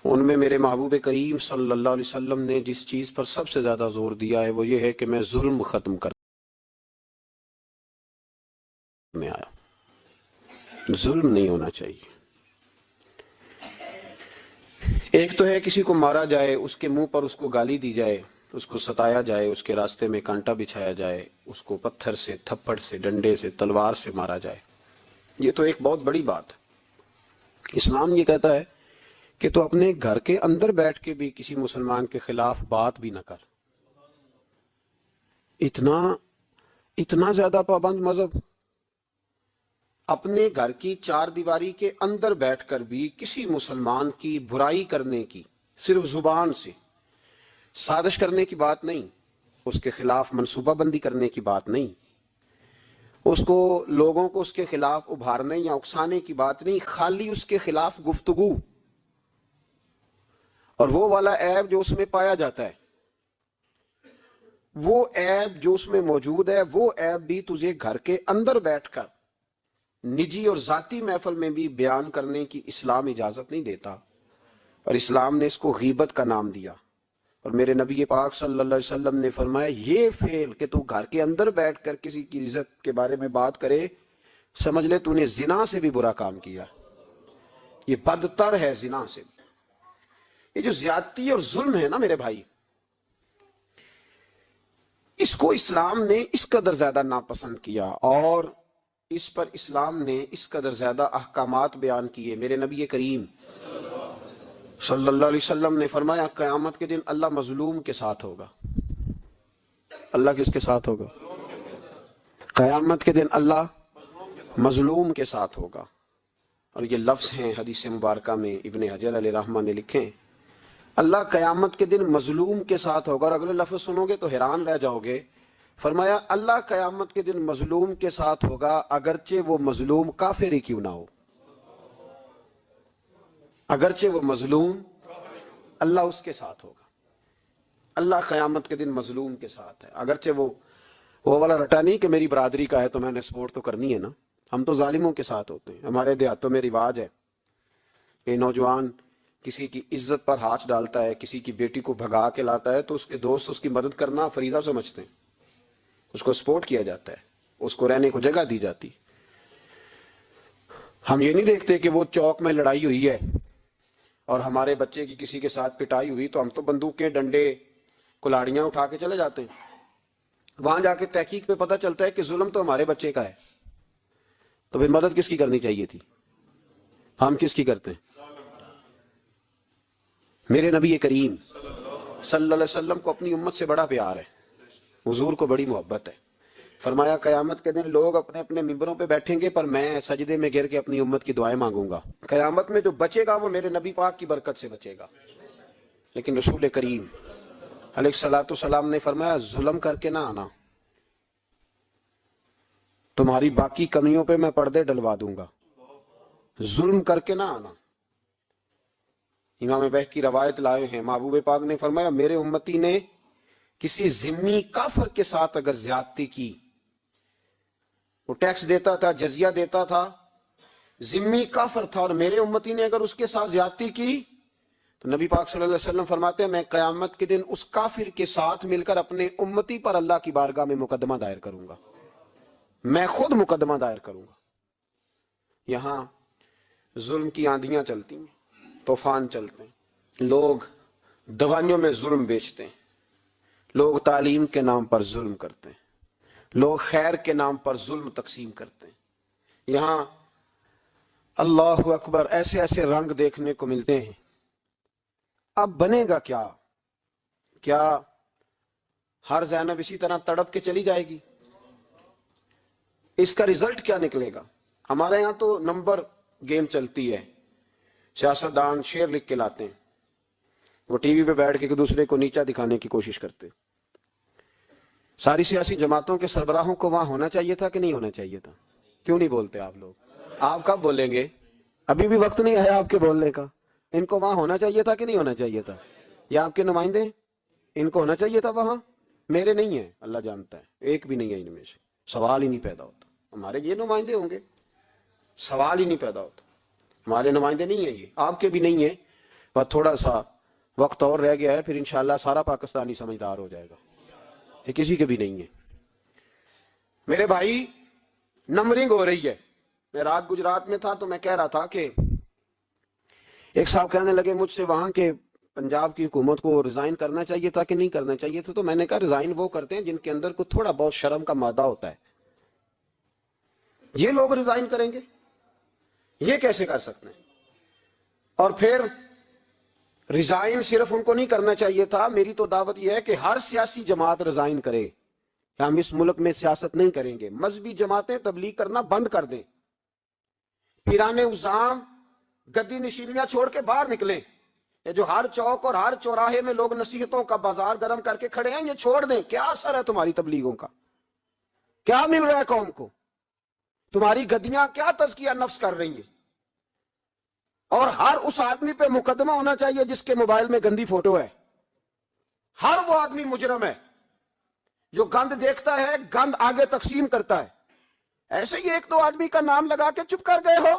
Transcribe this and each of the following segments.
ان میں میرے محبوب کریم صلی اللہ علیہ وسلم نے جس چیز پر سب سے زیادہ زور دیا ہے وہ یہ ہے کہ میں ظلم ختم کرنے آیا. ظلم نہیں ہونا چاہیے. ایک تو ہے کسی کو مارا جائے، اس کے منہ پر اس کو گالی دی جائے، اس کو ستایا جائے، اس کے راستے میں کانٹا بچھایا جائے، اس کو پتھر سے، تھپڑ سے، ڈنڈے سے، تلوار سے مارا جائے. یہ تو ایک بہت بڑی بات ہے. اسلام یہ کہتا ہے کہ تو اپنے گھر کے اندر بیٹھ کے بھی کسی مسلمان کے خلاف بات بھی نہ کر. اتنا زیادہ پابند مذہب. اپنے گھر کی چار دیواری کے اندر بیٹھ کر بھی کسی مسلمان کی برائی کرنے کی، صرف زبان سے سازش کرنے کی بات نہیں، اس کے خلاف منصوبہ بندی کرنے کی بات نہیں، اس کو لوگوں کو اس کے خلاف ابھارنے یا اکسانے کی بات نہیں، خالی اس کے خلاف گفتگو. اور وہ والا عیب جو اس میں پایا جاتا ہے، وہ عیب جو اس میں موجود ہے، وہ عیب بھی تجھے گھر کے اندر بیٹھ کر نجی اور ذاتی محفل میں بھی بیان کرنے کی اسلام اجازت نہیں دیتا. اور اسلام نے اس کو غیبت کا نام دیا. اور میرے نبی پاک صلی اللہ علیہ وسلم نے فرمایا یہ فعل کہ تو گھر کے اندر بیٹھ کر کسی کی عزت کے بارے میں بات کرے، سمجھ لے تو نے زنا سے بھی برا کام کیا. یہ بدتر ہے زنا سے. یہ جو زیادتی اور ظلم ہے نا میرے بھائی، اس کو اسلام نے اس قدر زیادہ ناپسند کیا اور اس پر اسلام نے اس قدر زیادہ احکامات بیان کیے. میرے نبی کریم صلی اللہ علیہ وسلم نے فرمایا قیامت کے دن اللہ مظلوم کے ساتھ ہوگا. اللہ کس کے ساتھ ہوگا؟ قیامت کے دن اللہ مظلوم کے ساتھ ہوگا. اور یہ لفظ ہیں حدیث مبارکہ میں ابن حجر علیہ رحمہ نے لکھے، اللہ قیامت کے دن مظلوم کے ساتھ ہوگا. اور اگلے لفظ سنو گے تو حیران رہ جاؤ گے. فرمایا اللہ قیامت کے دن مظلوم کے ساتھ ہوگا اگرچہ وہ مظلوم کافر ہی کیوں نہ ہو. اگرچہ وہ مظلوم، اللہ اس کے ساتھ ہوگا. اللہ قیامت کے دن مظلوم کے ساتھ ہے، اگرچہ وہ والا رٹا نہیں کہ میری برادری کا ہے تو میں نے سپورٹ تو کرنی ہے نا. ہم تو ظالموں کے ساتھ ہوتے ہیں. ہمارے دیہاتوں میں رواج ہے کہ نوجوان کسی کی عزت پر ہاتھ ڈالتا ہے، کسی کی بیٹی کو بھگا کے لاتا ہے تو اس کے دوست اس کی مدد کرنا فریضہ سمجھتے ہیں، اس کو سپورٹ کیا جاتا ہے، اس کو رہنے کو جگہ دی جاتی. ہم یہ نہیں دیکھتے کہ وہ چوک میں لڑائی ہوئی ہے اور ہمارے بچے کی کسی کے ساتھ پٹائی ہوئی تو ہم تو بندوقیں، ڈنڈے، کلاڑیاں اٹھا کے چلے جاتے ہیں. وہاں جا کے تحقیق پہ پتہ چلتا ہے کہ ظلم تو ہمارے بچے کا ہے. تو پھر مدد کس کی کرنی چاہیے تھی؟ ہم کس کی کرتے ہیں؟ میرے نبی کریم صلی اللہ علیہ وسلم کو اپنی امت سے بڑا پیار ہے، حضور کو بڑی محبت ہے. فرمایا قیامت کے دن لوگ اپنے اپنے ممبروں پہ بیٹھیں گے پر میں سجدے میں گر کے اپنی امت کی دعائیں مانگوں گا. قیامت میں جو بچے گا وہ میرے نبی پاک کی برکت سے بچے گا. لیکن رسول کریم علیہ الصلوۃ والسلام نے فرمایا ظلم کر کے نہ آنا، تمہاری باقی کمیوں پہ میں پردے ڈلوا دوں گا. ظلم کر کے نہ آنا. امام بیہقی کی روایت لائے ہیں، محبوب پاک نے فرمایا میرے امتی نے کسی ذمی کافر کے ساتھ اگر زیادتی کی، وہ ٹیکس دیتا تھا، جزیہ دیتا تھا، ذمی کافر تھا، اور میرے امتی نے اگر اس کے ساتھ زیادتی کی تو نبی پاک صلی اللہ علیہ وسلم فرماتے ہیں میں قیامت کے دن اس کافر کے ساتھ مل کر اپنے امتی پر اللہ کی بارگاہ میں مقدمہ دائر کروں گا. میں خود مقدمہ دائر کروں گا. یہاں ظلم کی آندھیاں چلتی ہیں، طوفان چلتے ہیں، لوگ دوائیوں میں ظلم بیچتے ہیں، لوگ تعلیم کے نام پر ظلم کرتے ہیں، لوگ خیر کے نام پر ظلم تقسیم کرتے ہیں. یہاں اللہ اکبر ایسے ایسے رنگ دیکھنے کو ملتے ہیں. اب بنے گا کیا؟ کیا ہر زینب اسی طرح تڑپ کے چلی جائے گی؟ اس کا رزلٹ کیا نکلے گا؟ ہمارے یہاں تو نمبر گیم چلتی ہے. سیاستدان شعر لکھ کے لاتے ہیں، وہ ٹی وی پہ بیٹھ کے ایک دوسرے کو نیچا دکھانے کی کوشش کرتے. ساری سیاسی جماعتوں کے سربراہوں کو وہاں ہونا چاہیے تھا کہ نہیں ہونا چاہیے تھا؟ کیوں نہیں بولتے آپ لوگ؟ آپ کب بولیں گے؟ ابھی بھی وقت نہیں ہے آپ کے بولنے کا. ان کو وہاں ہونا چاہیے تھا کہ نہیں ہونا چاہیے تھا؟ یہ آپ کے نمائندے، ان کو ہونا چاہیے تھا وہاں. میرے نہیں ہیں، اللہ جانتا ہے، ایک بھی نہیں ہے ان میں سے. سوال ہی نہیں پیدا ہوتا. ہمارے یہ نمائندے ہوں گے؟ سوال ہی نہیں پیدا ہوتا. ہمارے نمائندے نہیں ہیں، یہ آپ کے بھی نہیں ہیں. پر تھوڑا سا وقت اور رہ گیا ہے، پھر انشاءاللہ سارا پاکستانی سمجھدار ہو جائے گا، یہ کسی کے بھی نہیں ہے۔ میرے بھائی نمبرنگ ہو رہی ہے۔ میں رات گجرات میں تھا تو میں کہہ رہا تھا کہ ایک صاحب کہنے لگے مجھ سے وہاں کے پنجاب کی حکومت کو ریزائن کرنا چاہیے تھا کہ نہیں کرنا چاہیے تھا، تو میں نے کہا ریزائن وہ کرتے ہیں جن کے اندر کو تھوڑا بہت شرم کا مادہ ہوتا ہے، یہ لوگ ریزائن کریں گے؟ یہ کیسے کر سکتے ہیں؟ اور پھر ریزائن صرف ان کو نہیں کرنا چاہیے تھا، میری تو دعوت یہ ہے کہ ہر سیاسی جماعت ریزائن کرے کہ ہم اس ملک میں سیاست نہیں کریں گے، مذہبی جماعتیں تبلیغ کرنا بند کر دیں، پیرانے عظام گدی نشینیاں چھوڑ کے باہر نکلیں، یہ جو ہر چوک اور ہر چوراہے میں لوگ نصیحتوں کا بازار گرم کر کے کھڑے ہیں یہ چھوڑ دیں۔ کیا اثر ہے تمہاری تبلیغوں کا؟ کیا مل رہا ہے قوم کو؟ تمہاری گدیاں کیا تزکیہ نفس کر رہی ہیں؟ اور ہر اس آدمی پہ مقدمہ ہونا چاہیے جس کے موبائل میں گندی فوٹو ہے، ہر وہ آدمی مجرم ہے جو گند دیکھتا ہے، گند آگے تقسیم کرتا ہے۔ ایسے ہی ایک دو آدمی کا نام لگا کے چپ کر گئے ہو،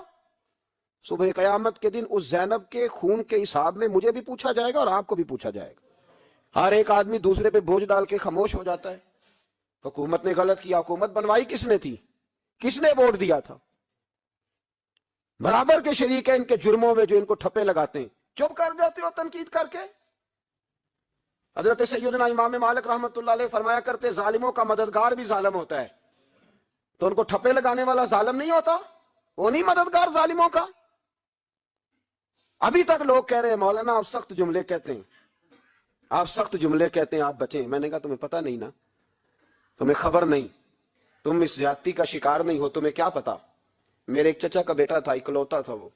صبح قیامت کے دن اس زینب کے خون کے حساب میں مجھے بھی پوچھا جائے گا اور آپ کو بھی پوچھا جائے گا۔ ہر ایک آدمی دوسرے پہ بوجھ ڈال کے خاموش ہو جاتا ہے۔ حکومت نے غلط کیا، حکومت بنوائی کس نے تھی؟ کس نے ووٹ دیا تھا؟ برابر کے شریک ہیں ان کے جرموں میں جو ان کو ٹھپے لگاتے ہیں، چپ کر جاتے ہو تنقید کر کے۔ حضرت سیدنا امام مالک رحمت اللہ علیہ فرمایا کرتے ظالموں کا مددگار بھی ظالم ہوتا ہے، تو ان کو ٹھپے لگانے والا ظالم نہیں ہوتا؟ وہ نہیں مددگار ظالموں کا؟ ابھی تک لوگ کہہ رہے ہیں مولانا آپ سخت جملے کہتے ہیں، آپ سخت جملے کہتے ہیں، آپ بچیں۔ میں نے کہا تمہیں پتہ نہیں نا، تمہیں خبر نہیں، تم اس زیادتی کا شکار نہیں ہو، تمہیں کیا پتا۔ میرے ایک چچا کا بیٹا تھا، اکلوتا تھا، وہ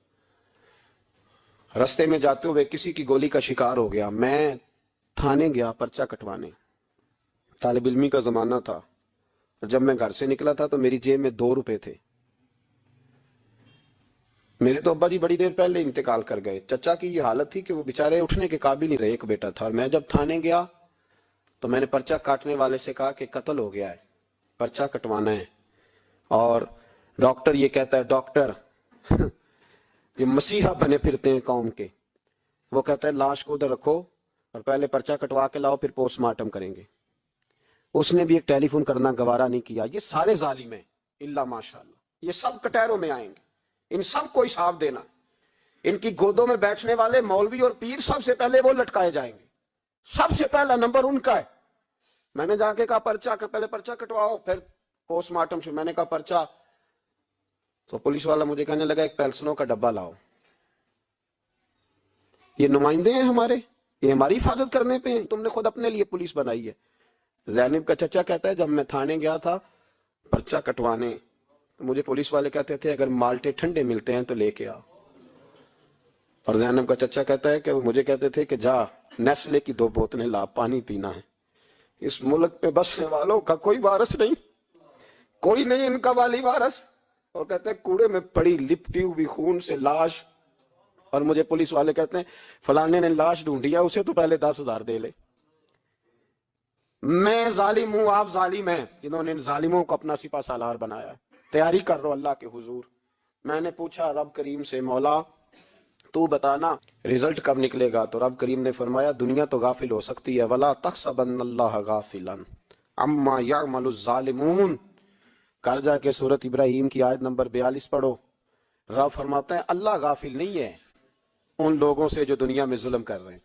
رستے میں جاتے ہوئے کسی کی گولی کا شکار ہو گیا۔ میں تھانے گیا پرچہ کٹوانے، طالب علمی کا زمانہ تھا، جب میں گھر سے نکلا تھا تو میری جیب میں 2 روپے تھے۔ میرے تو ابا جی بڑی دیر پہلے انتقال کر گئے۔ چچا کی یہ حالت تھی کہ وہ بیچارے اٹھنے کے قابل نہیں رہے، ایک بیٹا تھا۔ اور میں جب تھانے گیا تو میں نے پرچہ کاٹنے والے سے کہا کہ قتل ہو گیا ہے، پرچہ کٹوانا ہے۔ اور ڈاکٹر یہ کہتا ہے، ڈاکٹر یہ مسیحا بنے پھرتے ہیں قوم کے، وہ کہتا ہے لاش کو ادھر رکھو اور پہلے پرچہ کٹوا کے لاؤ، پھر پوسٹ مارٹم کریں گے۔ اس نے بھی ایک ٹیلی فون کرنا گوارا نہیں کیا۔ یہ سارے ظالم ہیں الا ماشاءاللہ، یہ سب کٹہروں میں آئیں گے، ان سب کو حساب دینا۔ ان کی گودوں میں بیٹھنے والے مولوی اور پیر سب سے پہلے وہ لٹکائے جائیں گے، سب سے پہلا نمبر ان کا ہے۔ میں نے جا کے کہا پہلے پرچہ کٹواؤ پھر پوسٹ مارٹم شروع۔ میں نے کہا پرچہ، تو پولیس والا مجھے کہنے لگا ایک پیلسنوں کا ڈبہ لاؤ۔ یہ نمائندے ہیں ہمارے، یہ ہماری حفاظت کرنے پہ ہیں، تم نے خود اپنے لیے پولیس بنائی ہے۔ زینب کا چچا کہتا ہے جب میں تھانے گیا تھا پرچہ کٹوانے تو مجھے پولیس والے کہتے تھے اگر مالٹے ٹھنڈے ملتے ہیں تو لے کے آ۔ اور زینب کا چچا کہتا ہے کہ وہ مجھے کہتے تھے کہ جا نیسلے کی 2 بوتلیں لا، پانی پینا ہے۔ اس ملک پہ بسنے والوں کا کوئی وارث نہیں، کوئی نہیں ان کا والی وارث۔ اور کہتے ہیں کوڑے میں پڑی لپٹی ہوئی خون سے لاش، اور مجھے پولیس والے کہتے ہیں فلانے نے لاش ڈھونڈی ہے، اسے تو پہلے 10,000 دے لے۔ میں ظالم ہوں، آپ ظالم ہیں، جنہوں نے ان ظالموں کو اپنا سپہ سالار بنایا ہے۔ تیاری کر رہو اللہ کے حضور۔ میں نے پوچھا رب کریم سے مولا تو بتانا رزلٹ کب نکلے گا؟ تو رب کریم نے فرمایا دنیا تو غافل ہو سکتی ہے، وَلَا تَحْسَبَنَّ اللَّهَ غَافِلًا عَمَّا يَعْمَلُ الظَّالِمُونَ۔ کر جا کے سورۃ ابراہیم کی آیت نمبر 42 پڑھو۔ رب فرماتا ہے اللہ غافل نہیں ہے ان لوگوں سے جو دنیا میں ظلم کر رہے ہیں،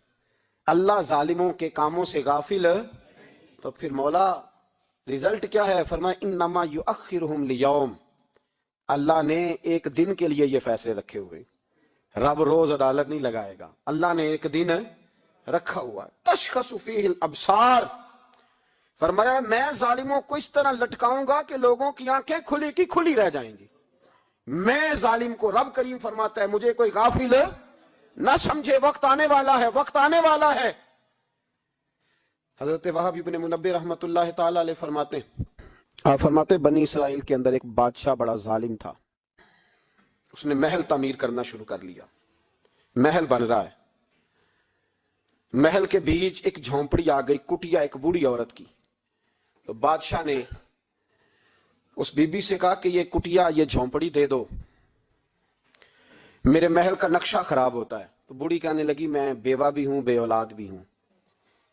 اللہ ظالموں کے کاموں سے غافل ہے۔ تو پھر مولا رزلٹ کیا ہے؟ فرمایا انما یؤخرہم لیوم، اللہ نے ایک دن کے لیے یہ فیصلے رکھے ہوئے، رب روز عدالت نہیں لگائے گا، اللہ نے ایک دن رکھا ہوا ہے۔ تشخص فیہ الابصار، فرمایا میں ظالموں کو اس طرح لٹکاؤں گا کہ لوگوں کی آنکھیں کھلی کی کھلی رہ جائیں گی۔ میں ظالم کو، رب کریم فرماتا ہے مجھے کوئی غافل نہ سمجھے، وقت آنے والا ہے، وقت آنے والا ہے۔ حضرت وہب ابن منبہ رحمت اللہ تعالی علیہ فرماتے ہیں، آپ فرماتے بنی اسرائیل کے اندر ایک بادشاہ بڑا ظالم تھا، اس نے محل تعمیر کرنا شروع کر لیا، محل بن رہا ہے، محل کے بیچ ایک جھونپڑی آ گئی، کٹیا ایک بوڑھی عورت کی۔ تو بادشاہ نے اس بی بی سے کہا کہ یہ کٹیا، یہ جھونپڑی دے دو، میرے محل کا نقشہ خراب ہوتا ہے۔ تو بوڑھی کہنے لگی میں بیوہ بھی ہوں بے اولاد بھی ہوں.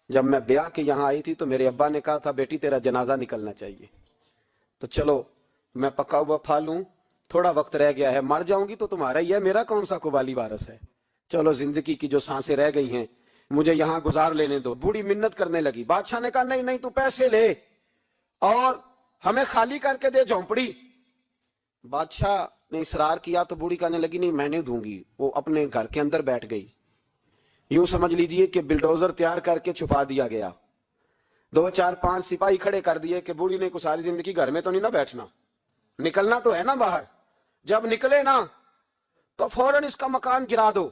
جب میں بیاہ کے یہاں آئی تھی تو میرے ابا نے کہا تھا بیٹی تیرا جنازہ نکلنا چاہیے, تو چلو میں پکا ہوا پھا لوں, تھوڑا وقت رہ گیا ہے, مر جاؤں گی تو تمہارا ہی ہے, میرا کون سا قبالی وارث ہے, چلو زندگی کی جو سانسیں رہ گئی ہیں مجھے یہاں گزار لینے دو. بوڑھی منت کرنے لگی. بادشاہ نے کہا نہیں نہیں, تو پیسے لے اور ہمیں خالی کر کے دے جھونپڑی. بادشاہ نے اصرار کیا تو بوڑھی کہنے لگی نہیں میں نہیں دوں گی. وہ اپنے گھر کے اندر بیٹھ گئی. یوں سمجھ لیجئے کہ بلڈوزر تیار کر کے چھپا دیا گیا. 2 4 5 سپاہی کھڑے کر دیے کہ بوڑھی نے کو ساری زندگی گھر میں تو نہیں نہ بیٹھنا, نکلنا تو ہے نا باہر. جب نکلے نا تو فوراً اس کا مکان گرا دو,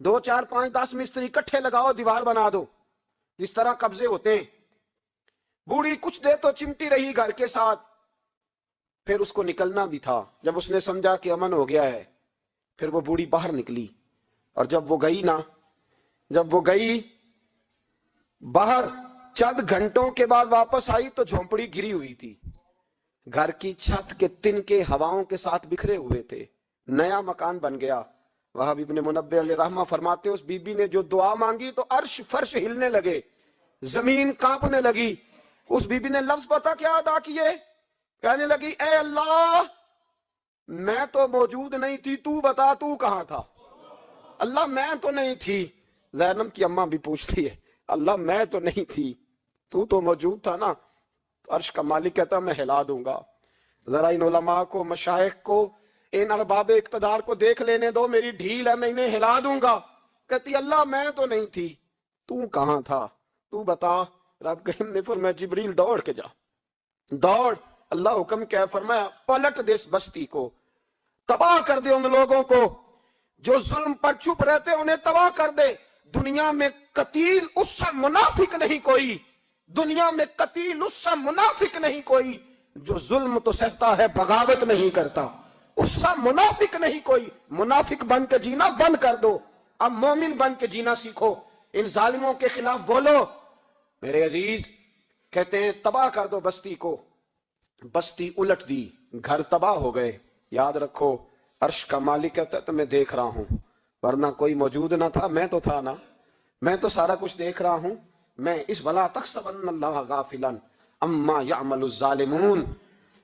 2 4 5 10 مستری اکٹھے لگاؤ, دیوار بنا دو, جس طرح قبضے ہوتے ہیں. بوڑھی کچھ دیر تو چمٹی رہی گھر کے ساتھ, پھر اس کو نکلنا بھی تھا. جب اس نے سمجھا کہ امن ہو گیا ہے پھر وہ بوڑھی باہر نکلی. اور جب وہ گئی باہر, چند گھنٹوں کے بعد واپس آئی تو جھونپڑی گری ہوئی تھی. گھر کی چھت کے تنکے ہواؤں کے ساتھ بکھرے ہوئے تھے. نیا مکان بن گیا. وہاب ابن منبہ علیہ رحمہ فرماتے اس بی بی نے جو دعا مانگی تو عرش فرش ہلنے لگے, زمین کانپنے لگی. اس بی بی نے لفظ پتا کیا ادا کیے, کہنے لگی اے اللہ میں تو موجود نہیں تھی, تو بتا تو کہاں تھا. اللہ میں تو نہیں تھی. زینب کی اماں بھی پوچھتی ہے اللہ میں تو نہیں تھی, تو موجود تھا نا. عرش کا مالک کہتا میں ہلا دوں گا. ذرا ان علماء کو, مشائخ کو, ان ارباب اقتدار کو دیکھ لینے دو, میری ڈھیل ہے میں انہیں ہلا دوں گا. کہتی اللہ میں تو نہیں تھی, تو کہاں تھا, تو بتا. رب کریم نے فرمایا جبریل دوڑ کے جا, دوڑ. اللہ حکم کیا فرمایا پلٹ دے اس بستی کو, تباہ کر دے ان لوگوں کو جو ظلم پر چپ رہتے, انہیں تباہ کر دے. دنیا میں قتیل اس سے منافق نہیں کوئی, دنیا میں قتیل اس سے منافق نہیں کوئی جو ظلم تو سہتا ہے بغاوت نہیں کرتا, اس سے منافق نہیں کوئی. منافق بن کے جینا بند کر دو, اب مومن بن کے جینا سیکھو. ان ظالموں کے خلاف بولو. میرے عزیز کہتے ہیں تباہ کر دو بستی کو. بستی الٹ دی, گھر تباہ ہو گئے. یاد رکھو عرش کا مالک کہتا ہے تو میں دیکھ رہا ہوں, ورنہ کوئی موجود نہ تھا, میں تو تھا نا, میں تو سارا کچھ دیکھ رہا ہوں. میں اس ولا تحسبن اللہ غافلا اما یعمل الظالمون,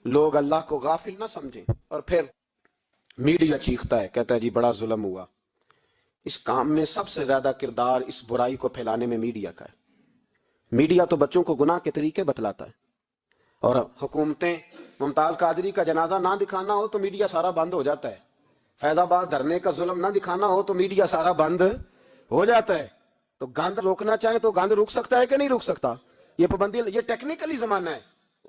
لوگ اللہ کو غافل نہ سمجھیں. اور پھر میڈیا چیختا ہے, کہتا ہے جی بڑا ظلم ہوا. اس کام میں سب سے زیادہ کردار اس برائی کو پھیلانے میں میڈیا کا ہے. میڈیا تو بچوں کو گناہ کے طریقے بتلاتا ہے, اور حکومتیں ممتاز قادری کا جنازہ نہ دکھانا ہو تو میڈیا سارا بند ہو جاتا ہے. فیض آباد دھرنے کا ظلم نہ دکھانا ہو تو میڈیا سارا بند ہو جاتا ہے. تو گند روکنا چاہیں تو گند رک سکتا ہے کہ نہیں رک سکتا؟ یہ پابندی, یہ ٹیکنیکلی زمانہ ہے.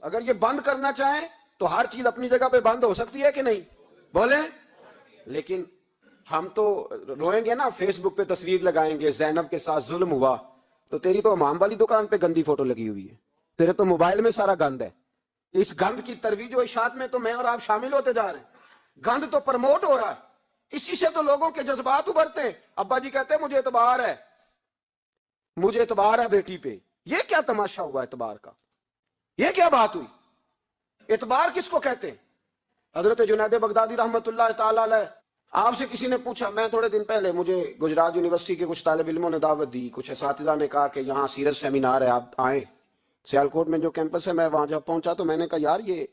اگر یہ بند کرنا چاہیں تو ہر چیز اپنی جگہ پہ بند ہو سکتی ہے کہ نہیں, بولیں. لیکن ہم تو روئیں گے نا, فیس بک پہ تصویر لگائیں گے زینب کے ساتھ ظلم ہوا, تو تیری تو امام والی دکان پہ گندی فوٹو لگی ہوئی ہے, تیرے تو موبائل میں سارا گند ہے. اس گند کی ترویج و اشاعت میں تو میں اور آپ شامل ہوتے جا رہے ہیں. گند تو پرموٹ ہو رہا ہے, اسی سے تو لوگوں کے جذبات ابھرتے ہیں. ابا جی کہتے ہیں مجھے اعتبار ہے بیٹی پہ. یہ کیا تماشا ہوا اعتبار کا, یہ کیا بات ہوئی؟ اعتبار کس کو کہتے ہیں؟ حضرت جنید بغدادی رحمت اللہ تعالی علیہ, آپ سے کسی نے پوچھا, میں تھوڑے دن پہلے, مجھے گجرات یونیورسٹی کے کچھ طالب علموں نے دعوت دی, کچھ اساتذہ نے کہا کہ یہاں سیرت سیمینار ہے آپ آئیں. سیالکوٹ میں جو کیمپس ہے, میں وہاں جب پہنچا تو میں نے کہا یار یہ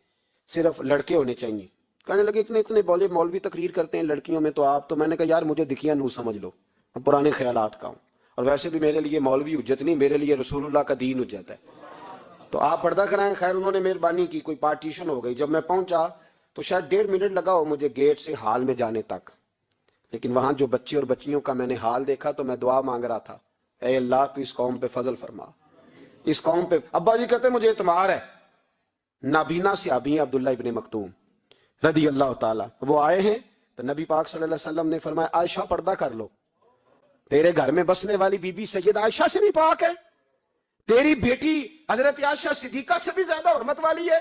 صرف لڑکے ہونے چاہیے. کہنے لگے اتنے بولے مولوی تقریر کرتے ہیں لڑکیوں میں تو آپ, تو میں نے کہا یار مجھے دکھیا نور سمجھ لو, پرانے خیالات کا ہوں, اور ویسے بھی میرے لیے مولوی حجت نہیں, میرے لیے رسول اللہ کا دین حجت ہے, تو آپ پردہ کرائیں. خیر انہوں نے مہربانی کی, کوئی پارٹیشن ہو گئی. جب میں پہنچا تو شاید 1.5 منٹ لگا ہو مجھے گیٹ سے ہال میں جانے تک, لیکن وہاں جو بچے اور بچیوں کا میں نے حال دیکھا تو میں دعا مانگ رہا تھا, اے اللہ تو اس قوم پہ فضل فرما, اس قوم پہ. ابا جی کہتے مجھے اعتبار ہے. نابینا صحابی ہیں عبداللہ ابن مکتوم رضی اللہ تعالیٰ, وہ آئے ہیں تو نبی پاک صلی اللہ علیہ وسلم نے فرمایا عائشہ پردہ کر لو, تیرے گھر میں بسنے والی بی بی سید عائشہ سے بھی پاک ہے, تیری بیٹی حضرت عائشہ صدیقہ سے بھی زیادہ حرمت والی ہے.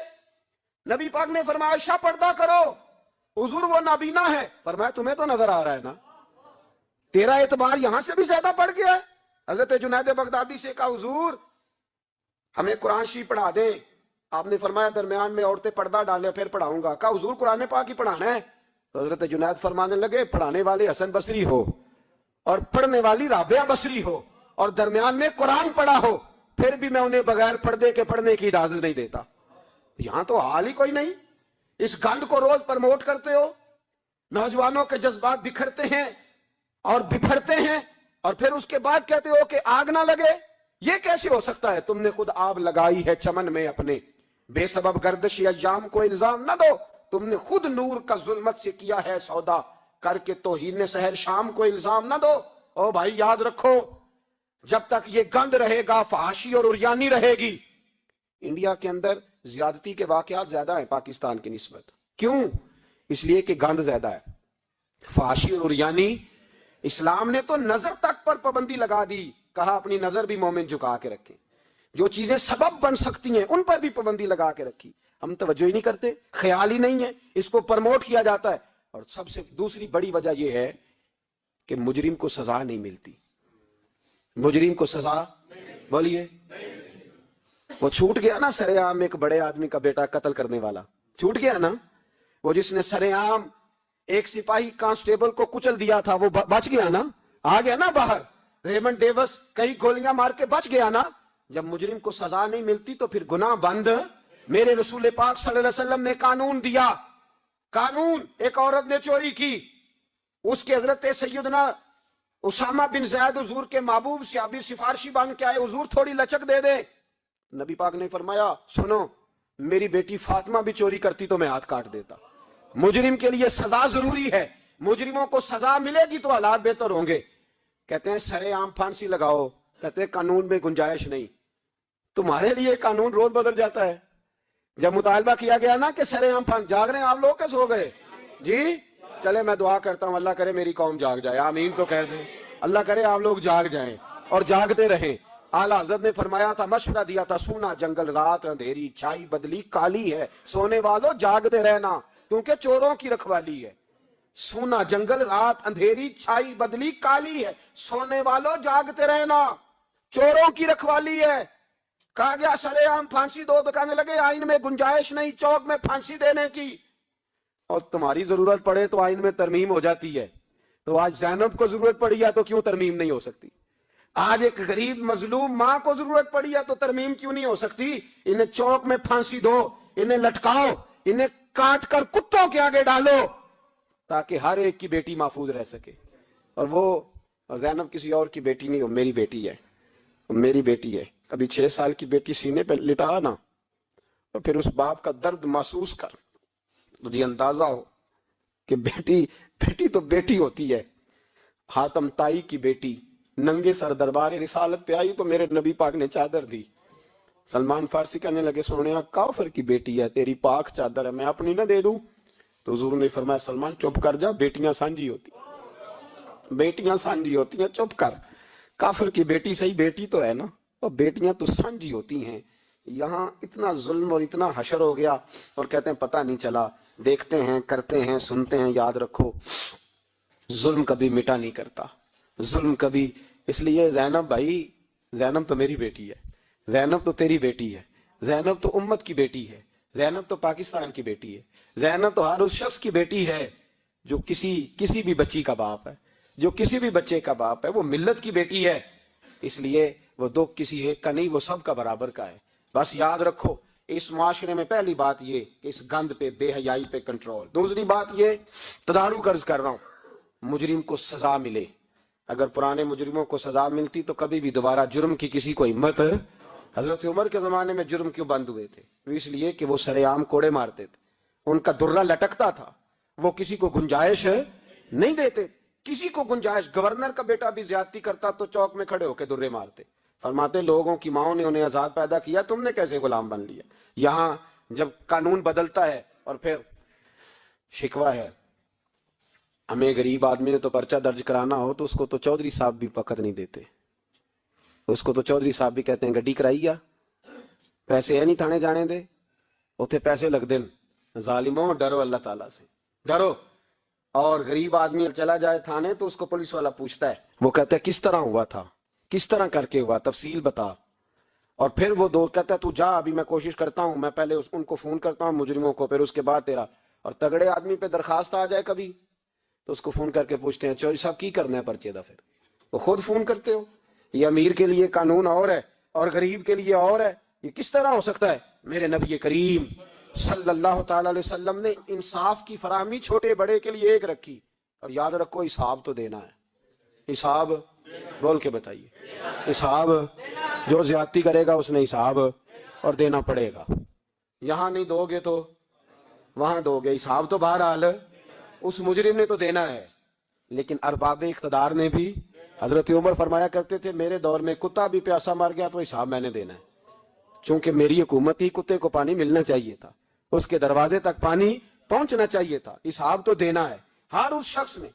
نبی پاک نے فرمایا عائشہ پردہ کرو. حضور وہ نابینا ہے. فرمایا تمہیں تو نظر آ رہا ہے نا, تیرا اعتبار یہاں سے بھی زیادہ بڑھ گیا ہے. حضرت جنید بغدادی سے کہا حضور ہمیں قرآن شریف پڑھا دیں. آپ نے فرمایا درمیان میں عورتیں پردہ ڈالیں پھر پڑھاؤں گا. کہا حضور قرآن پاک ہی پڑھانا ہے. تو حضرت جنید فرمانے لگے پڑھانے والے حسن بصری ہو اور پڑھنے والی رابعہ بصری ہو اور درمیان میں قرآن پڑھا ہو، پھر بھی میں انہیں بغیر پردے کے پڑھنے کی اجازت نہیں دیتا۔ یہاں تو حال ہی کوئی نہیں، اس گند کو روز پرموٹ کرتے ہو، نوجوانوں کے جذبات بکھرتے ہیں اور بپھرتے ہیں، اور پھر اس کے بعد کہتے ہو کہ آگ نہ لگے۔ یہ کیسے ہو سکتا ہے؟ تم نے خود آگ لگائی ہے چمن میں اپنے، بے سبب گردش ایام کو الزام نہ دو، تم نے خود نور کا ظلمت سے کیا ہے سودا، کر کے توہین سحر شام کو الزام نہ دو۔ او بھائی یاد رکھو، جب تک یہ گند رہے گا فحاشی اور عریانی رہے گی۔ انڈیا کے اندر زیادتی کے واقعات زیادہ ہیں پاکستان کی نسبت، کیوں؟ اس لیے کہ گند زیادہ ہے، فحاشی اور عریانی۔ اسلام نے تو نظر تک پر پابندی لگا دی، کہا اپنی نظر بھی مومن جھکا کے رکھے، جو چیزیں سبب بن سکتی ہیں ان پر بھی پابندی لگا کے رکھی۔ ہم توجہ ہی نہیں کرتے، خیال ہی نہیں ہے، اس کو پرموٹ کیا جاتا ہے۔ اور سب سے دوسری بڑی وجہ یہ ہے کہ مجرم کو سزا نہیں ملتی، مجرم کو سزا، بولیے، وہ چھوٹ گیا نا سرے عام ایک بڑے آدمی کا بیٹا قتل کرنے والا، چھوٹ گیا نا، وہ جس نے سرے عام ایک سپاہی کانسٹیبل کو کچل دیا تھا، وہ بچ گیا نا، آ گیا نا باہر۔ ریمنڈ ڈیوس کئی گولیاں مار کے بچ گیا نا۔ جب مجرم کو سزا نہیں ملتی تو پھر گناہ بند۔ میرے رسول پاک صلی اللہ علیہ وسلم نے قانون دیا، قانون، ایک عورت نے چوری کی، اس کے حضرت سیدنا اسامہ بن زید حضور کے محبوب صحابی سفارشی بن کے آئے، حضور تھوڑی لچک دے دے۔ نبی پاک نے فرمایا سنو، میری بیٹی فاطمہ بھی چوری کرتی تو میں ہاتھ کاٹ دیتا۔ مجرم کے لیے سزا ضروری ہے، مجرموں کو سزا ملے گی تو حالات بہتر ہوں گے۔ کہتے ہیں سرے عام پھانسی لگاؤ، کہتے ہیں قانون میں گنجائش نہیں۔ تمہارے لیے قانون روز بدل جاتا ہے۔ جب مطالبہ کیا گیا نا کہ سرے عام پھانسی، جاگ رہے ہیں آپ لوگ کیسے ہو گئے جی؟ چلے میں دعا کرتا ہوں اللہ کرے میری قوم جاگ جائے، آمین تو کہہ دیں، اللہ کرے آپ لوگ جاگ جائیں اور جاگتے رہیں۔ اعلیٰ حضرت نے فرمایا تھا، مشورہ دیا تھا، سونا جنگل رات اندھیری چھائی بدلی کالی ہے، سونے والوں جاگتے رہنا کیونکہ چوروں کی رکھوالی ہے۔ سونا جنگل رات اندھیری چھائی بدلی کالی ہے، سونے والوں جاگتے رہنا، چوروں کی رکھوالی ہے۔ کہا گیا سرے عام پھانسی دو، تو کہنے لگے آئین میں گنجائش نہیں چوک میں پھانسی دینے کی، اور تمہاری ضرورت پڑے تو آئین میں ترمیم ہو جاتی ہے۔ تو آج زینب کو ضرورت پڑی ہے تو کیوں ترمیم نہیں ہو سکتی؟ آج ایک غریب مظلوم ماں کو ضرورت پڑی ہے تو ترمیم کیوں نہیں ہو سکتی؟ انہیں چوک میں پھانسی دو، انہیں لٹکاؤ، انہیں کاٹ کر کتوں کے آگے ڈالو تاکہ ہر ایک کی بیٹی محفوظ رہ سکے۔ اور وہ زینب کسی اور کی بیٹی نہیں، وہ میری بیٹی ہے، وہ میری بیٹی ہے۔ کبھی 6 سال کی بیٹی سینے پہ لٹا نا، اور پھر اس باپ کا درد محسوس کر، تجھے اندازہ ہو کہ بیٹی تو بیٹی ہوتی ہے۔ حاتم تائی کی بیٹی ننگے سر دربار رسالت پہ آئی تو میرے نبی پاک نے چادر دی۔ سلمان فارسی کہنے لگے سونیا کافر کی بیٹی ہے، تیری پاک چادر ہے، میں اپنی نہ دے دوں؟ تو حضور نے فرمایا سلمان چپ کر جا، بیٹیاں سانجی ہوتی، بیٹیاں سانجی ہوتی ہیں، چپ کر۔ کافر کی بیٹی صحیح بیٹی تو ہے نا، اور بیٹیاں تو سانجی ہوتی ہیں۔ یہاں اتنا ظلم اور اتنا حشر ہو گیا، اور کہتے ہیں پتہ نہیں چلا، دیکھتے ہیں، کرتے ہیں، سنتے ہیں۔ یاد رکھو ظلم کبھی مٹا نہیں کرتا، ظلم کبھی۔ اس لیے زینب بھائی، زینب تو میری بیٹی ہے، زینب تو تیری بیٹی ہے، زینب تو امت کی بیٹی ہے، زینب تو پاکستان کی بیٹی ہے، زینب تو ہر اس شخص کی بیٹی ہے جو کسی بھی بچی کا باپ ہے، جو کسی بھی بچے کا باپ ہے، وہ ملت کی بیٹی ہے۔ اس لیے وہ دکھ کسی ایک کا نہیں، وہ سب کا برابر کا ہے۔ بس یاد رکھو اس معاشرے میں پہلی بات یہ کہ اس گند پہ، بے حیائی پہ کنٹرول۔ دوسری بات یہ تدارک عرض کر رہا ہوں، مجرم کو سزا ملے۔ اگر پرانے مجرموں کو سزا ملتی تو کبھی بھی دوبارہ جرم کی کسی کو ہمت۔ حضرت عمر کے زمانے میں جرم کیوں بند ہوئے تھے؟ اس لیے کہ وہ سرے عام کوڑے مارتے تھے، ان کا درہ لٹکتا تھا، وہ کسی کو گنجائش نہیں دیتے، کسی کو گنجائش۔ گورنر کا بیٹا بھی زیادتی کرتا تو چوک میں کھڑے ہو کے درے مارتے۔ فرماتے لوگوں کی ماؤں نے انہیں آزاد پیدا کیا، تم نے کیسے غلام بن لیا؟ یہاں جب قانون بدلتا ہے اور پھر شکوہ ہے، ہمیں غریب آدمی نے تو پرچہ درج کرانا ہو تو اس کو تو چودھری صاحب بھی وقت نہیں دیتے، اس کو تو چودھری صاحب بھی کہتے ہیں گڈی کرائی گیا، پیسے ہے نہیں تھانے جانے دے، اتنے پیسے لگ دیں۔ ظالموں ڈرو اللہ تعالیٰ سے، ڈرو۔ اور غریب آدمی چلا جائے تھانے تو اس کو پولیس والا پوچھتا ہے، وہ کہتا ہے کس طرح ہوا تھا، کس طرح کر کے ہوا، تفصیل بتا۔ اور پھر وہ دو کہتا ہے تو جا، ابھی میں کوشش کرتا ہوں، میں پہلے ان کو فون کرتا ہوں مجرموں کو، پھر اس کے بعد تیرا۔ اور تگڑے آدمی پہ درخواست آ جائے کبھی تو اس کو فون کر کے پوچھتے ہیں چوری صاحب کی کرنا ہے پرچے دا؟ پھر وہ خود فون کرتے ہو. یہ امیر کے لیے قانون اور ہے اور غریب کے لیے اور ہے. یہ کس طرح ہو سکتا ہے؟ میرے نبی کریم صلی اللہ تعالی علیہ وسلم نے انصاف کی فراہمی چھوٹے بڑے کے لیے ایک رکھی. اور یاد رکھو حساب تو دینا ہے. حساب بول کے بتائیے. حساب جو زیادتی کرے گا اس نے حساب اور دینا پڑے گا. یہاں نہیں دو گے تو وہاں دو گے. حساب تو بہرحال اس مجرم نے تو دینا ہے. لیکن ارباب اقتدار نے بھی، حضرت عمر فرمایا کرتے تھے میرے دور میں کتا بھی پیاسا مر گیا تو حساب میں نے دینا ہے. چونکہ میری حکومت ہی کتے کو پانی ملنا چاہیے تھا، اس کے دروازے تک پانی پہنچنا چاہیے تھا. حساب تو دینا ہے. ہر اس شخص نے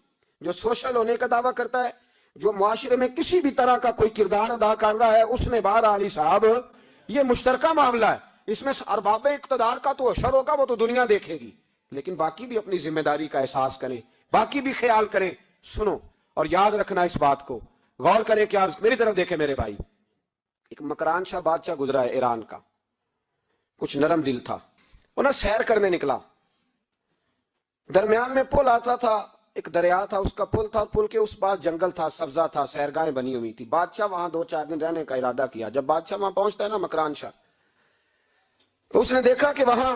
جو سوشل ہونے کا دعویٰ کرتا ہے، جو معاشرے میں کسی بھی طرح کا کوئی کردار ادا کر رہا ہے، اس نے بہرحال حساب، یہ مشترکہ معاملہ ہے. اس میں ارباب اقتدار کا تو اشر ہوگا، وہ تو دنیا دیکھے گی، لیکن باقی بھی اپنی ذمہ داری کا احساس کریں، باقی بھی خیال کریں. سنو اور یاد رکھنا اس بات کو، غور کریں. کیا میری طرف دیکھیں میرے بھائی. ایک مکران شاہ بادشاہ گزرا ہے ایران کا، کچھ نرم دل تھا. وہ نا سیر کرنے نکلا، درمیان میں پل آتا تھا، ایک دریا تھا، اس کا پل تھا، پل کے اس پاس جنگل تھا، سبزہ تھا، سیرگاہیں بنی ہوئی تھی. بادشاہ وہاں 2-4 دن رہنے کا ارادہ کیا. جب بادشاہ وہاں پہنچتا ہے نا مکران شاہ، تو اس نے دیکھا کہ وہاں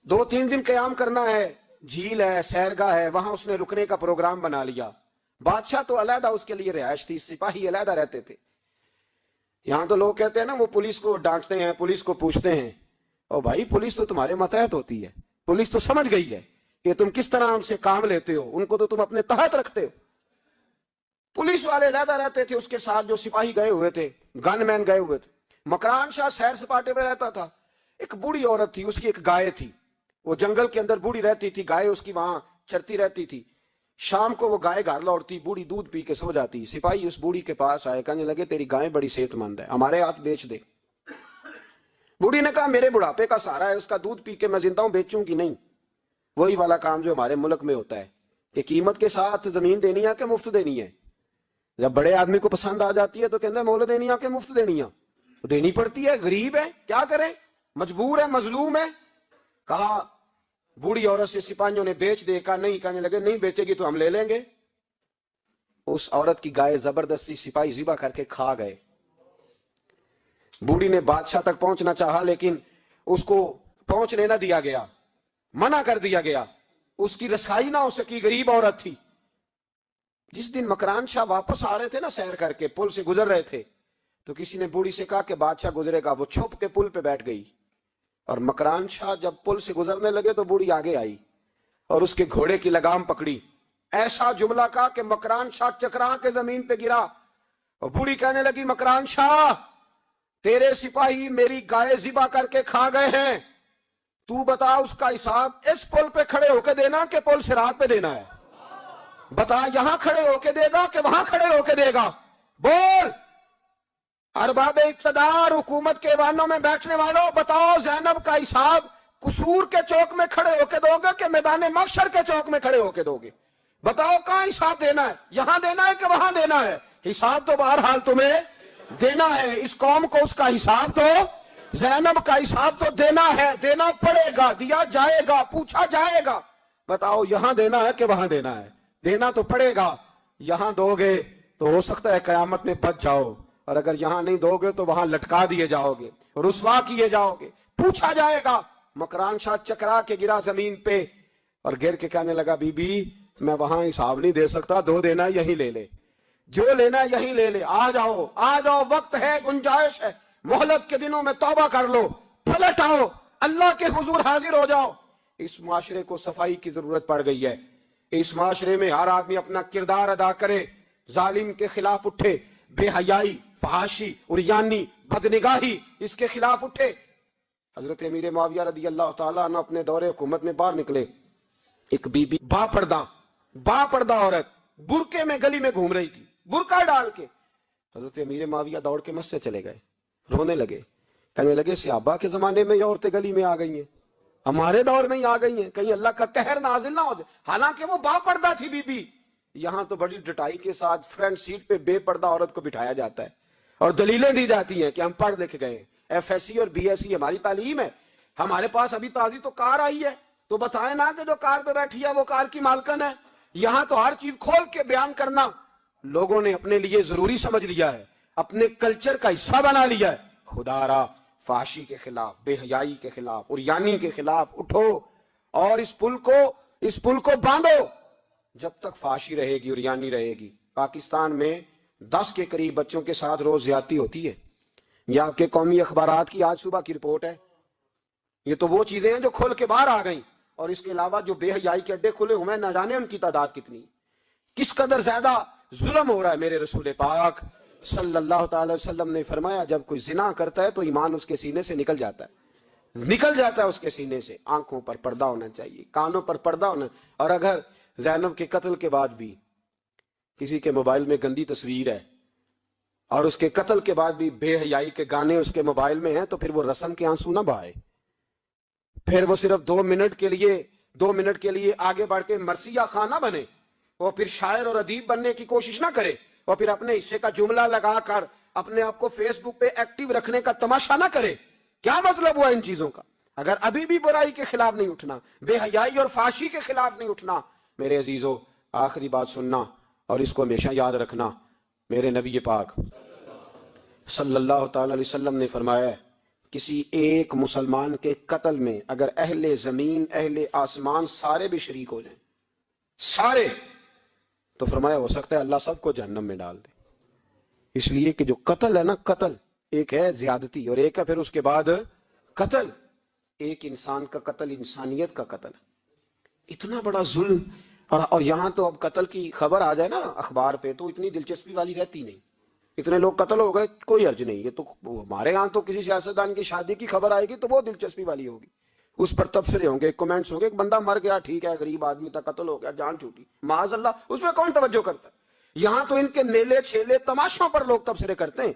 2-3 دن قیام کرنا ہے، جھیل ہے، سیرگاہ ہے، وہاں اس نے رکنے کا پروگرام بنا لیا. بادشاہ تو علیحدہ اس کے لیے رہائش تھی، سپاہی علیحدہ رہتے تھے. یہاں تو لوگ کہتے ہیں نا وہ پولیس کو ڈانٹتے ہیں، پولیس کو پوچھتے ہیں. او بھائی پولیس تو تمہارے ماتحت ہوتی ہے، پولیس تو سمجھ گئی ہے کہ تم کس طرح ان سے کام لیتے ہو، ان کو تو تم اپنے تحت رکھتے ہو. پولیس والے علیحدہ رہتے تھے، اس کے ساتھ جو سپاہی گئے ہوئے تھے، گن مین گئے ہوئے تھے. مکران شاہ سیر سپاٹے میں رہتا تھا. ایک بوڑھی عورت تھی، اس کی ایک گائے تھی. وہ جنگل کے اندر بوڑھی رہتی تھی، گائے اس کی وہاں چرتی رہتی تھی. شام کو وہ گائے گھر لوٹتی، بوڑھی دودھ پی کے سو جاتی. سپاہی اس بوڑھی کے پاس آئے، کہنے لگے تیری گائے بڑی صحت مند ہے، ہمارے ہاتھ بیچ دے. بوڑھی نے کہا میرے بڑھاپے کا سہارا ہے، اس کا دودھ پی کے میں زندہ ہوں، بیچوں گی نہیں. وہی والا کام جو ہمارے ملک میں ہوتا ہے کہ قیمت کے ساتھ زمین دینی ہے کہ مفت دینی ہے. جب بڑے آدمی کو پسند آ جاتی ہے تو کہتے ہیں مول دینی ہے کہ مفت دینی ہے. دینی پڑتی ہے، غریب ہے، کیا کرے، مجبور ہے، مظلوم ہے. کہا بوڑھی عورت سے سپاہیوں نے بیچ دے. کہا نہیں. کہنے لگے نہیں بیچے گی تو ہم لے لیں گے. اس عورت کی گائے زبردستی سپاہی ذبح کر کے کھا گئے. بوڑھی نے بادشاہ تک پہنچنا چاہا لیکن اس کو پہنچنے نہ دیا گیا، منع کر دیا گیا. اس کی رسائی نہ ہو سکی، غریب عورت تھی. جس دن مکران شاہ واپس آ رہے تھے نا سیر کر کے، پل سے گزر رہے تھے، تو کسی نے بوڑھی سے کہا کہ بادشاہ گزرے گا. وہ چھپ کے پل پہ بیٹھ گئی. اور مکران شاہ جب پل سے گزرنے لگے تو بوڑھی آگے آئی اور اس کے گھوڑے کی لگام پکڑی. ایسا جملہ کہا کہ مکران شاہ چکرا کے زمین پہ گرا. اور بوڑھی کہنے لگی مکران شاہ تیرے سپاہی میری گائے ذبح کر کے کھا گئے ہیں، تو بتا اس کا حساب اس پل پہ کھڑے ہو کے دینا کہ پل صراط پہ دینا ہے؟ بتا یہاں کھڑے ہو کے دے گا کہ وہاں کھڑے ہو کے دے گا؟ بول. ارباب اقتدار، حکومت کے ایوانوں میں بیٹھنے والوں، بتاؤ زینب کا حساب قصور کے چوک میں کھڑے ہو کے دو گے کہ میدان محشر کے چوک میں کھڑے ہو کے دو گے؟ بتاؤ کہاں حساب دینا ہے، یہاں دینا ہے کہ وہاں دینا ہے؟ حساب تو بہرحال تمہیں دینا ہے. اس قوم کو اس کا حساب تو، زینب کا حساب تو دینا ہے، دینا پڑے گا، دیا جائے گا، پوچھا جائے گا. بتاؤ یہاں دینا ہے کہ وہاں دینا ہے؟ دینا تو پڑے گا. یہاں دو گے تو ہو سکتا ہے قیامت میں بچ جاؤ، اور اگر یہاں نہیں دو گے تو وہاں لٹکا دیے جاؤ گے، رسوا کیے جاؤ گے، پوچھا جائے گا. مکران شاہ چکرا کے گرا زمین پہ اور گر کے کہنے لگا بی بی میں وہاں حساب نہیں دے سکتا، دو دینا یہی لے لے، جو لینا یہی لے لے. آ جاؤ آ جاؤ، وقت ہے، گنجائش ہے، مہلت کے دنوں میں توبہ کر لو، پلٹ آؤ، اللہ کے حضور حاضر ہو جاؤ. اس معاشرے کو صفائی کی ضرورت پڑ گئی ہے. اس معاشرے میں ہر آدمی اپنا کردار ادا کرے، ظالم کے خلاف اٹھے، بے حیائی، فحاشی، عریانی، بدنگاہی، اس کے خلاف اٹھے. حضرت امیر معاویہ رضی اللہ تعالیٰ عنہ اپنے دور حکومت میں باہر نکلے. ایک بی بی با پردہ عورت برقعے میں گلی میں گھوم رہی تھی، برقع ڈال کے. حضرت امیر معاویہ دوڑ کے مسجد چلے گئے، رونے لگے، کہنے لگے صحابہ کے زمانے میں یہ عورتیں گلی میں آ گئی ہیں، ہمارے دور میں ہی آ گئی ہیں، کہیں اللہ کا قہر نازل نہ ہو جائے. حالانکہ وہ با پردہ تھی بی بی. یہاں تو بڑی ڈٹائی کے ساتھ فرنٹ سیٹ پہ بے پردہ عورت کو بٹھایا جاتا ہے اور دلیلیں دی جاتی ہیں کہ ہم پڑھ لکھ گئے ہیں، ایف ایس سی اور بی ایس سی ہماری تعلیم ہے. ہمارے پاس ابھی تازی تو کار آئی ہے، تو بتائیں نا کہ جو کار پہ بیٹھی ہے وہ کار کی مالکن ہے. یہاں تو ہر چیز کھول کے بیان کرنا لوگوں نے اپنے لیے ضروری سمجھ لیا ہے، اپنے کلچر کا حصہ بنا لیا ہے۔ خدا را فحاشی کے خلاف، بے حیائی کے خلاف، عریانی کے خلاف اٹھو اور اس پل کو باندھو۔ جب تک فحاشی رہے گی، عریانی رہے گی۔ پاکستان میں 10 کے قریب بچوں کے ساتھ روز زیادتی ہوتی ہے۔ یہ آپ کے قومی اخبارات کی آج صبح کی رپورٹ ہے۔ یہ تو وہ چیزیں ہیں جو کھول کے باہر آ گئیں، اور اس کے علاوہ جو بے حیائی کے اڈے کھلے ہوئے ہیں، نہ جانے ان کی تعداد کتنی، کس قدر زیادہ ظلم ہو رہا ہے۔ میرے رسول پاک صلی اللہ تعالی وسلم نے فرمایا جب کوئی زنا کرتا ہے تو ایمان اس کے سینے سے نکل جاتا ہے اس کے سینے سے۔ آنکھوں پر پردہ ہونا چاہیے، کانوں پر پردہ ہونا۔ اور اگر زینب کے قتل کے بعد بھی کسی کے موبائل میں گندی تصویر ہے اور اس کے قتل کے بعد بھی بے حیائی کے گانے اس کے موبائل میں ہیں، تو پھر وہ رسم کے آنسو نہ بہائے، پھر وہ صرف 2 منٹ کے لیے آگے بڑھ کے مرثیہ خان نہ بنے، وہ پھر شاعر اور ادیب بننے کی کوشش نہ کرے، اور پھر اپنے حصے کا جملہ لگا کر اپنے آپ کو فیس بک پہ ایکٹیو رکھنے کا تماشا نہ کرے۔ کیا مطلب ہوا ان چیزوں کا؟ اگر ابھی بھی برائی کے خلاف نہیں اٹھنا، بے حیائی اور فحاشی کے خلاف نہیں اٹھنا، میرے عزیزو آخری بات سننا اور اس کو ہمیشہ یاد رکھنا۔ میرے نبی پاک صلی اللہ تعالی علیہ وسلم نے فرمایا ہے کسی ایک مسلمان کے قتل میں اگر اہل زمین، اہل آسمان سارے بھی شریک ہو جائیں، سارے، تو فرمایا ہو سکتا ہے اللہ سب کو جہنم میں ڈال دے۔ اس لیے کہ جو قتل ہے نا، قتل ایک ہے زیادتی اور ایک ہے پھر اس کے بعد قتل۔ ایک انسان کا قتل انسانیت کا قتل ہے، اتنا بڑا ظلم۔ اور یہاں تو اب قتل کی خبر آ جائے نا اخبار پہ تو اتنی دلچسپی والی رہتی نہیں، اتنے لوگ قتل ہو گئے کوئی حرج نہیں۔ یہ تو ہمارے ہاں تو کسی سیاستدان کی شادی کی خبر آئے گی تو بہت دلچسپی والی ہوگی، اس پر تبصرے ہوں گے، کمنٹس ہوں گے، ایک بندہ مر گیا ٹھیک ہے، غریب آدمی تھا، قتل ہو گیا، جان چھوٹی، معاذ اللہ، اس میں کون توجہ کرتا ہے؟ یہاں تو ان کے میلے چھیلے تماشوں پر لوگ تبصرے کرتے ہیں۔